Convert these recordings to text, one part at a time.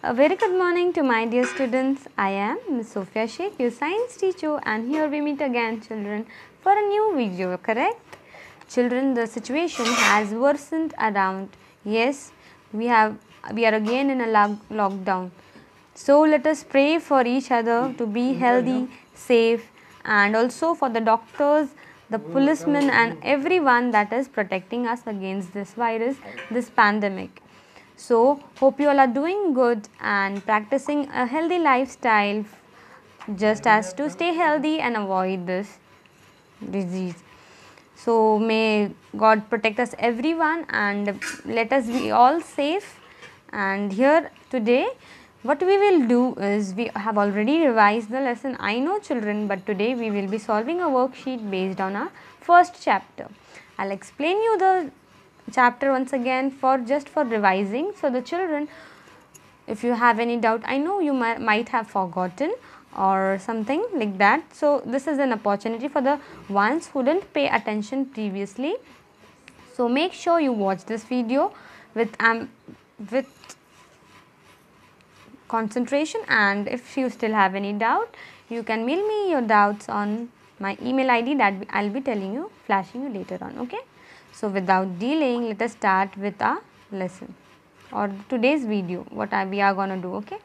A very good morning to my dear students. I am Ms. Sophia Sheikh, your science teacher, and here we meet again, children, for a new video, correct? Children, the situation has worsened around. Yes, we are again in a lockdown. So let us pray for each other to be healthy, safe, and also for the doctors, the policemen, and everyone that is protecting us against this virus, this pandemic. So, hope you all are doing good and practicing a healthy lifestyle just as to stay healthy and avoid this disease. So, may God protect us everyone and let us be all safe. And here today, what we will do is we have already revised the lesson. I know, children, but today we will be solving a worksheet based on our first chapter. I'll explain you the chapter once again just for revising. So the children, if you have any doubt, I know you might have forgotten or something like that. So this is an opportunity for the ones who didn't pay attention previously. So make sure you watch this video with concentration, and if you still have any doubt, you can mail me your doubts on my email ID that I'll be flashing you later on. Okay. So without delaying, let us start with our lesson or today's video, what we are going to do. Okay.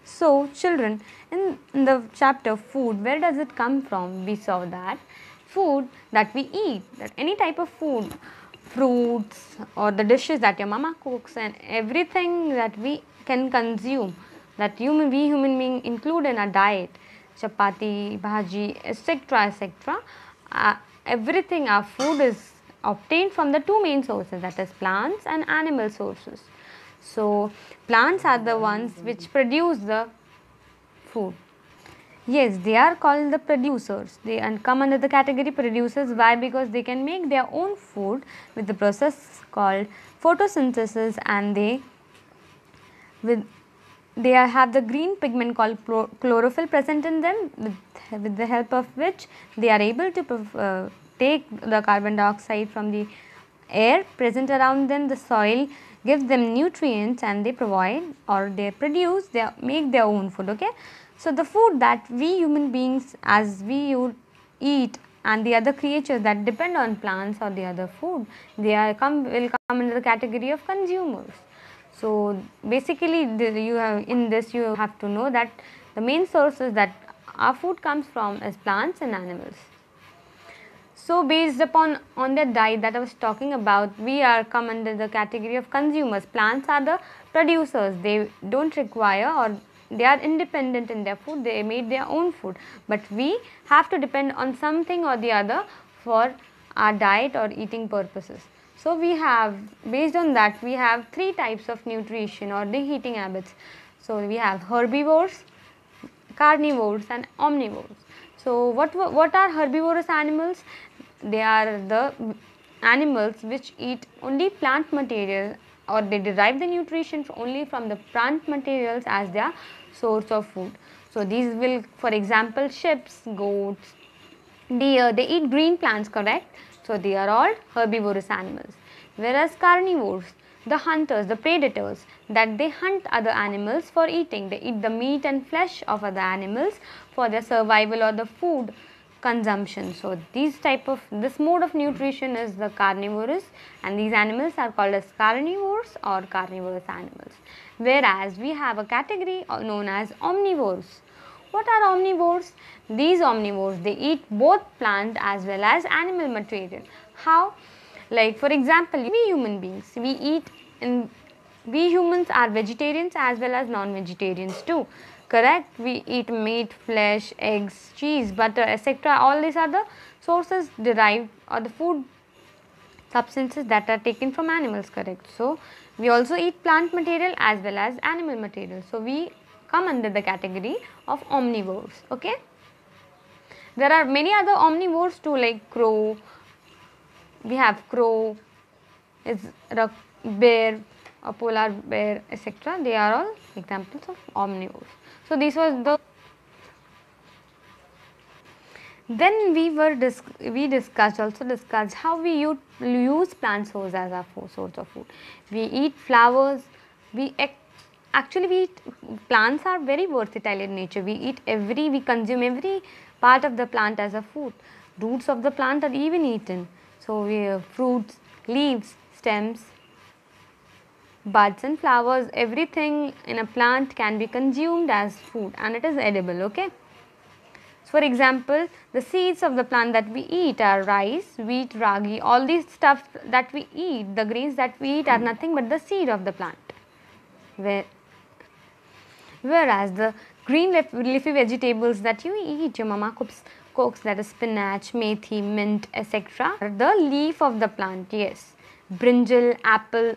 So children, in the chapter food, where does it come from? We saw that food that we eat, that any type of food, fruits or the dishes that your mama cooks and everything that we can consume, that we human being include in our diet, chapati, bhaji, etc. Everything, our food is obtained from the two main sources, that is plants and animal sources. So plants are the ones which produce the food. Yes, they are called the producers. They come under the category producers. Why? Because they can make their own food with the process called photosynthesis, and they have the green pigment called chlorophyll present in them, with the help of which they are able to take the carbon dioxide from the air present around them. The soil gives them nutrients and they provide or they produce, they make their own food. Okay. So the food that we human beings as we eat and the other creatures that depend on plants or the other food, they will come under the category of consumers. So basically you have to know that the main sources that our food comes from is plants and animals. So based upon the diet that I was talking about, we are come under the category of consumers. Plants are the producers. They don't require or they are independent in their food. They made their own food. But we have to depend on something or the other for our diet or eating purposes. So we have, based on that, we have three types of nutrition or the eating habits. So we have herbivores, carnivores and omnivores. So what are herbivorous animals? They are the animals which eat only plant material or they derive the nutrition only from the plant materials as their source of food. So these will, for example, sheep, goats, deer, they eat green plants, correct? So they are all herbivorous animals. Whereas carnivores, the hunters, the predators, that they hunt other animals for eating. They eat the meat and flesh of other animals for their survival or the food consumption. So this mode of nutrition is the carnivorous, and these animals are called as carnivores or carnivorous animals. Whereas we have a category known as omnivores. What are omnivores? These omnivores, they eat both plant as well as animal material. How? Like for example, we human beings, we humans are vegetarians as well as non-vegetarians too. Correct? We eat meat, flesh, eggs, cheese, butter, etc. All these are the sources derived or the food substances that are taken from animals, correct? So we also eat plant material as well as animal material. So we come under the category of omnivores. Okay. There are many other omnivores too, like crow. We have crow, is a bear, a polar bear, etc. They are all examples of omnivores. So these was the Then we discussed how we use plant source as our source of food. We eat flowers. We actually we eat, plants are very versatile in nature. We consume every part of the plant as a food. Roots of the plant are even eaten. So we have fruits, leaves, stems, buds and flowers. Everything in a plant can be consumed as food and it is edible. Okay. For example, the seeds of the plant that we eat are rice, wheat, ragi, all these stuff that we eat, the grains that we eat are nothing but the seed of the plant. Whereas the green leafy vegetables that you eat, your mama cooks, that is spinach, methi, mint, etc. are the leaf of the plant, yes. Brinjal, apple,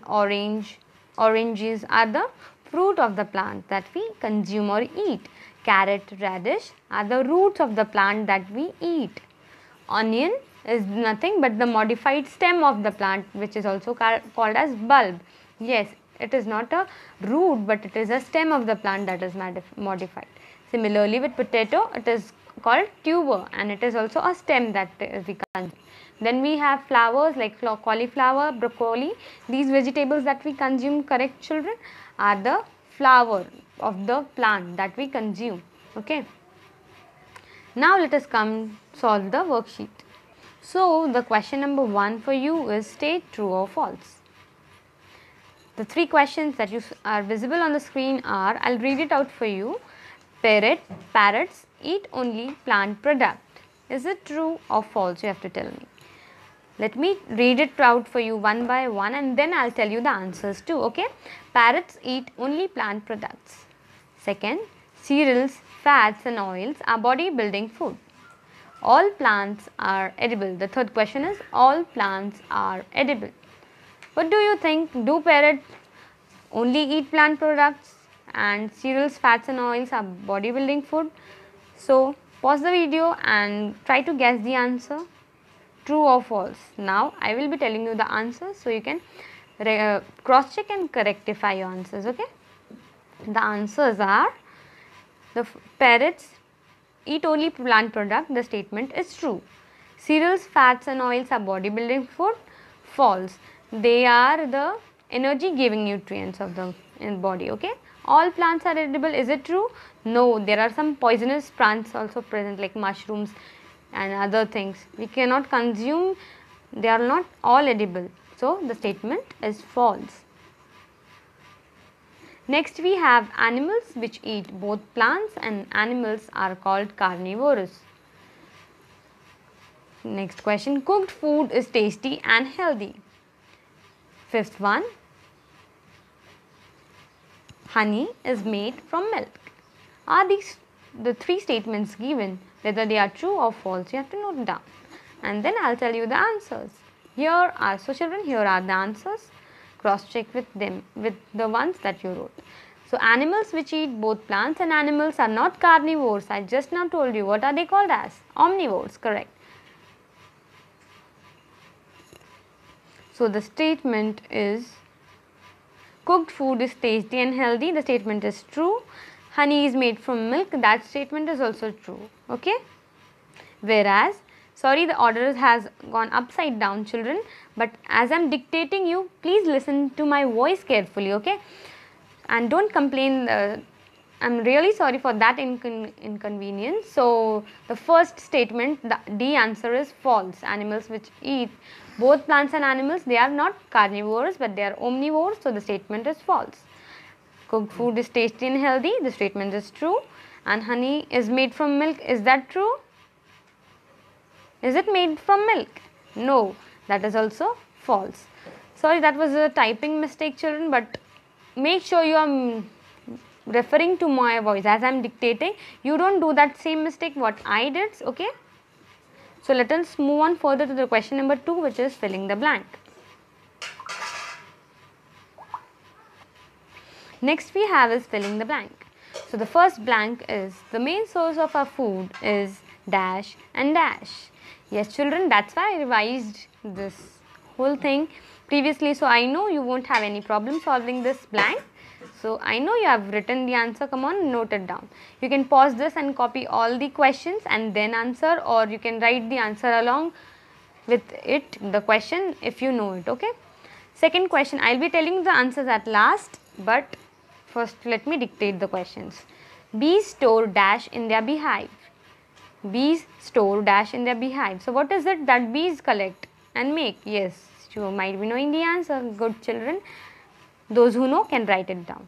oranges are the fruit of the plant that we consume or eat. Carrot, radish are the roots of the plant that we eat. Onion is nothing but the modified stem of the plant, which is also called as bulb. Yes, it is not a root but it is a stem of the plant that is modified. Similarly with potato, it is called tuber and it is also a stem that we consume. Then we have flowers like cauliflower, broccoli. These vegetables that we consume, correct children, are the flower of the plant that we consume. Okay. Now let us come solve the worksheet. So the question number 1 for you is state true or false. The 3 questions that are visible on the screen are, I'll read it out for you. Parrots eat only plant product. Is it true or false? You have to tell me. Let me read it out for you one by one and then I'll tell you the answers too. Okay. Parrots eat only plant products. Second, cereals, fats and oils are body building food. All plants are edible. The third question is, all plants are edible. What do you think? Do parrots only eat plant products and cereals, fats and oils are body building food? So pause the video and try to guess the answer. True or false? Now I will be telling you the answers so you can cross check and rectify your answers. Okay. The answers are, the parrots eat only plant product. The statement is true. Cereals, fats and oils are body building food. False. They are the energy giving nutrients of the body. Okay. All plants are edible. Is it true? No. There are some poisonous plants also present like mushrooms and other things. We cannot consume. They are not all edible. So the statement is false. Next we have animals which eat both plants and animals are called carnivorous. Next question, cooked food is tasty and healthy. Fifth one, honey is made from milk. Are these the 3 statements given? Whether they are true or false, you have to note down and then I'll tell you the answers. Here are, so children, here are the answers. Cross check with them, with the ones that you wrote. So animals which eat both plants and animals are not carnivores. I just now told you. What are they called as? Omnivores, correct. So the statement is, cooked food is tasty and healthy. The statement is true. Honey is made from milk. That statement is also true. Okay. Whereas, sorry, the order has gone upside down children, but as I am dictating you, please listen to my voice carefully. Okay. And don't complain. I am really sorry for that inconvenience. So the first statement, the D answer is false. Animals which eat both plants and animals, they are not carnivores but they are omnivores. So the statement is false. Cooked food is tasty and healthy. The statement is true. And honey is made from milk. Is that true? Is it made from milk? No, that is also false. Sorry, that was a typing mistake children, but make sure you are referring to my voice as I am dictating. You don't do that same mistake what I did. Okay. So let us move on further to the question number 2, which is filling the blank. Next we have is filling the blank. So the first blank is, the main source of our food is dash and dash. Yes children, that's why I revised this whole thing previously. So I know you won't have any problem solving this blank. So I know you have written the answer, come on, note it down. You can pause this and copy all the questions and then answer, or you can write the answer along with it, the question, if you know it, okay. Second question, I will be telling the answers at last, but first let me dictate the questions. Bees store dash in their beehive. Bees store dash in their beehive. So what is it that bees collect and make? Yes, you might be knowing the answer, good children. Those who know can write it down.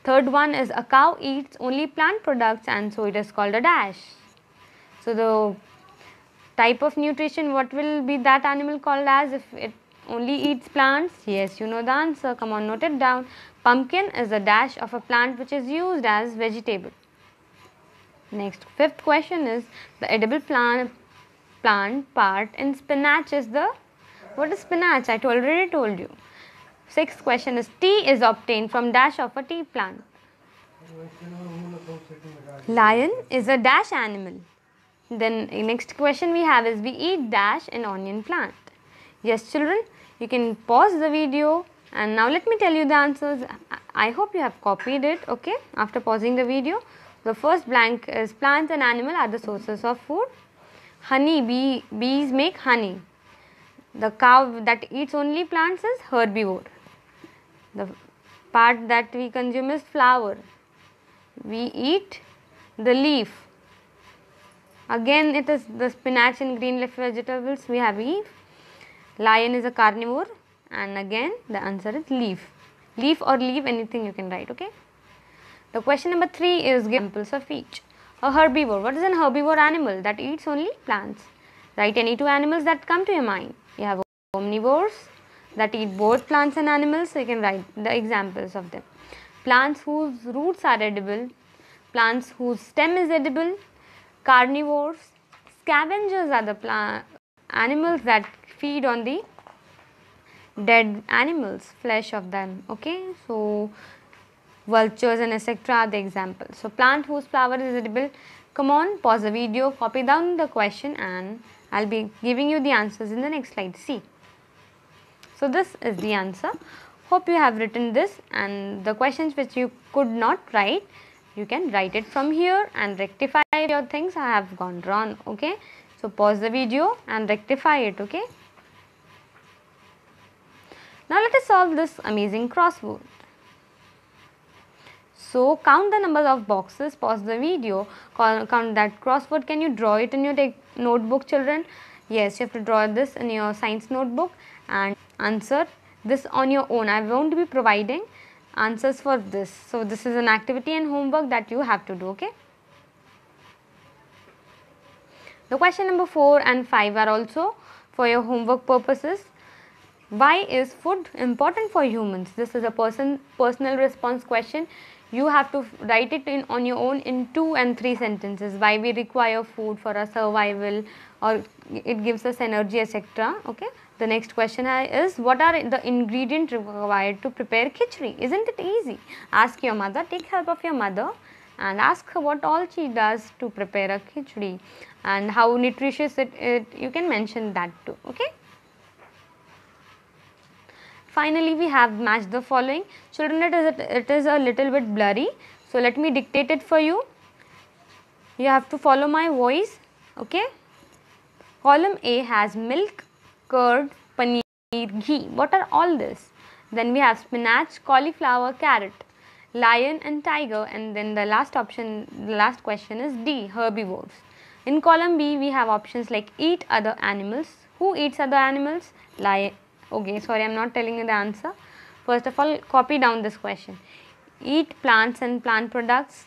Third one is a cow eats only plant products and so it is called a dash. So the type of nutrition, what will be that animal called as if it only eats plants? Yes, you know the answer, come on, note it down. Pumpkin is a dash of a plant which is used as vegetable. Next, fifth question is the edible plant part in spinach is the, what is spinach? I already told you. Sixth question is tea is obtained from dash of a tea plant. Lion is a dash animal. Then next question we have is we eat dash an onion plant. Yes children, you can pause the video and now let me tell you the answers. I hope you have copied it, okay, after pausing the video. The first blank is plants and animal are the sources of food. Honey, bees make honey. The cow that eats only plants is herbivore. The part that we consume is flower. We eat the leaf. Again it is the spinach and green leaf vegetables we have leaf. Lion is a carnivore and again the answer is leaf. Leaf or leaf, anything you can write, okay. The question number 3 is examples of each. A herbivore. What is an herbivore animal? That eats only plants. Write any 2 animals that come to your mind. You have omnivores that eat both plants and animals, so you can write the examples of them. Plants whose roots are edible, plants whose stem is edible, carnivores. Scavengers are the animals that feed on the dead animals, flesh of them, okay. So vultures and etc. are the examples. So plant whose flower is edible. Come on, pause the video, copy down the question and I will be giving you the answers in the next slide. See. So this is the answer. Hope you have written this, and the questions which you could not write, you can write it from here and rectify your things I have gone wrong, okay. So pause the video and rectify it, okay. Now let us solve this amazing crossword. So count the number of boxes, pause the video, count that crossword. Can you draw it in your notebook children? Yes, you have to draw this in your science notebook and answer this on your own. I won't be providing answers for this. So this is an activity and homework that you have to do, okay. The question number 4 and 5 are also for your homework purposes. Why is food important for humans? This is a personal response question. You have to write it on your own in 2 and 3 sentences. Why we require food for our survival, or it gives us energy, etc. Okay. The next question is, what are the ingredients required to prepare khichdi? Isn't it easy? Ask your mother, take help of your mother and ask her what all she does to prepare a khichdi and how nutritious it you can mention that too, okay. Finally, we have matched the following. Children, it is a little bit blurry, so let me dictate it for you. You have to follow my voice, okay. Column A has milk, curd, paneer, ghee. What are all this? Then we have spinach, cauliflower, carrot, lion and tiger, and then the last option, the last question is D, herbivores. In column B, we have options like eat other animals. Who eats other animals? Lion. Okay, sorry, I am not telling you the answer. First of all, copy down this question. Eat plants and plant products,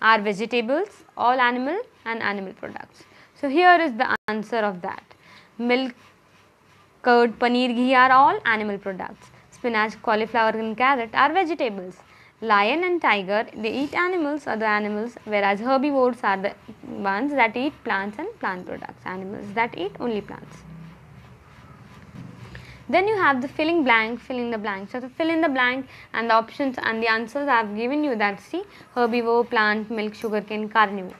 are vegetables, all animal and animal products. So here is the answer of that. Milk, curd, paneer, ghee are all animal products. Spinach, cauliflower and carrot are vegetables. Lion and tiger, they eat animals, other animals, whereas herbivores are the ones that eat plants and plant products, animals that eat only plants. Then you have the fill in the blank. So to fill in the blank and the options and the answers I have given you, that see, herbivore, plant, milk, sugarcane, carnivore.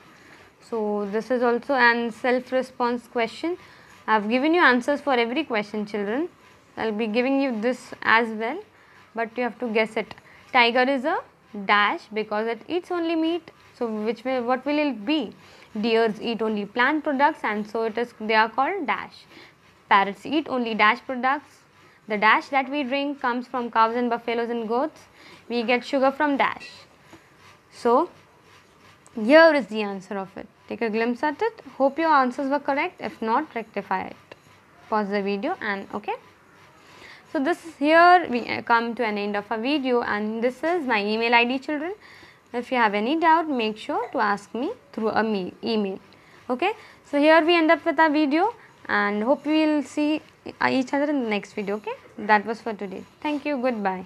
So this is also an self-response question. I have given you answers for every question, children. I will be giving you this as well, but you have to guess it. Tiger is a dash because it eats only meat. So what will it be? Deers eat only plant products, and so they are called dash. Parrots eat only dash products. The dash that we drink comes from cows and buffaloes and goats. We get sugar from dash. So here is the answer of it. Take a glimpse at it. Hope your answers were correct. If not, rectify it. Pause the video and okay. So this is here we come to an end of our video, and this is my email ID, children. If you have any doubt, make sure to ask me through a email. Okay. So here we end up with our video, and hope we will see each other in the next video. Okay. That was for today. Thank you. Goodbye.